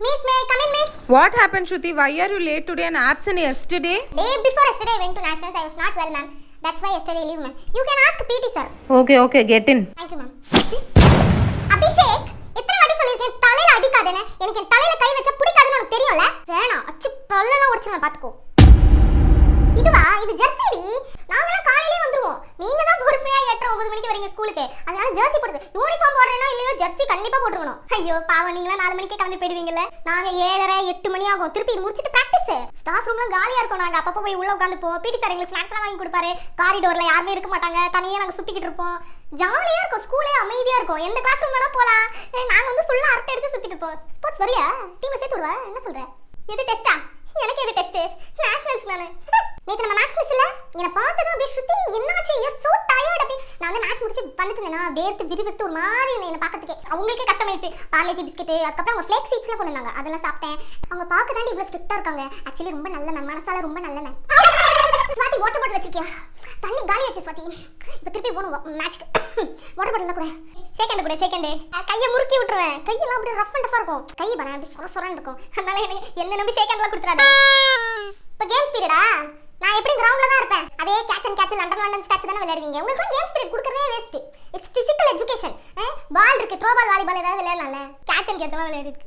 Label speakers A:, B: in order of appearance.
A: Miss, may I come in, miss?
B: What happened, Shruti? Why are you late today and absent yesterday?
A: Day before yesterday I went to nationals. I was not well, ma'am. That's why yesterday I leave, ma'am. You can ask PT, sir.
B: Okay, get in.
A: Thank you, ma'am. Abhishek, எத்தனை வாட்டி சொல்லிருக்கேன் தலையில அடிக்காதேன்னு. எனக்கு என் தலையில கை வச்சா பிடிக்காதுன்னு உனக்கு தெரியும்ல? வேணாம், அச்சு பல்லெல்லாம் உடைச்சிருவேன் பாத்துக்கோ. இதுவா? இது ஜெர்சிடி. நாங்கலாம் காலையிலே வந்துருவோம். நீங்க தான் பொறுமையா 8:30 9 மணிக்கு வரீங்க ஸ்கூலுக்கு. அதனால ஜெர்சி போடுது. யூனிஃபார்ம் போடுறேனா இல்லையோ ஜெர்சி கண்டிப்பா போட்டுறணும். ஐயோ பாவம், நீங்களா 4 மணிக்கே கிளம்பி போயிடுவீங்கல்ல. நாங்க 7:30 8 மணி ஆகும். திருப்பி முடிச்சிட்டு பிராக்டிஸ். ஸ்டாஃப் ரூம்ல காலியா இருக்கும். நாங்க அப்பப்போ போய் உள்ள உட்கார்ந்துப்போம். பிடி சார் எங்களுக்கு ஸ்நாக்ஸ் வாங்கி கொடுப்பாரு. காரிடோர்ல யாருமே இருக்க மாட்டாங்க. தனியா நாங்க சுத்திக்கிட்டு இருப்போம். ஜாலியா இருக்கும். ஸ்கூலே அமைதியா இருக்கும். எந்த கிளாஸ் ரூம் வேணா போலாம். நாங்க வந்து ஃபுல்லா அரட்டை அடிச்சு சுத்திட்டு இருப்போம். ஸ்போர்ட்ஸ் வரியா? டீம்ல சேர்த்து விடுவா. என்ன சொல்ற? எது டெஸ்டா? எனக்கு எது டெஸ்ட்? நேஷனல்ஸ் நானு. நேத்து நம்ம மேட்ச் மிஸ்ல என்ன பார்த்ததும் அப்படியே சுத்தி என்னாச்சு? யூ சோ டயர்ட் அப்படி. நான் வந்து மேட்ச் முடிச்சு வந்துட்டு இருந்தேனா வேர்த்து விறுவிறுத்து ஒரு மாதிரி என்ன பார்க்கிறதுக்கே அவங்களுக்கே கஷ்டமாயிடுச்சு. பார்லேஜி பிஸ்கட் அதுக்கப்புறம் அவங்க ஃப்ளேக் சீட்ஸ்லாம் கொண்டு வந்தாங்க. அதெல்லாம் சாப்பிட்டேன். அவங்க பார்க்க தாண்டி இவ்வளவு ஸ்ட்ரிக்ட்டா இருக்காங்க. ஆக்சுவலி ரொம்ப நல்ல மேம், மனசால ரொம்ப நல்ல மேம். ஸ்வாதி வாட்டர் பாட்டில் வச்சிருக்கியா? தண்ணி காலி ஆச்சு ஸ்வாதி. இப்போ திருப்பி போகணும் மேட்ச்க்கு. வாட்டர் பாட்டில் கூட செகண்ட் கையை முறுக்கி விட்டுருவேன். கையெல்லாம் அப்படியே ரஃப் அண்ட் டஃபா இருக்கும். கை பண்ண அப்படி சொரன்னு இருக்கும். அதனால எனக்கு என்ன நம்பி செகண்ட்லாம் கொடுத்துறாது. இப்போ கேம்ஸ் பீரியடா? நான் எப்படி கிரவுண்ட்ல தான் இருப்பேன். அதே கேட்ச் அண்ட் கேட்ச் லண்டன் ஸ்டாட்ச் தானே விளையாடுவீங்க. உங்களுக்கு கேம்ஸ் பீரியட் கொடுக்கறதே waste. It's physical education. Ball இருக்கு, த்ரோ பால் வாலிபால் ஏதாவது விளையாடலாம்ல. Catch and கேட்ச்லாம் விளையாடிருக்கு.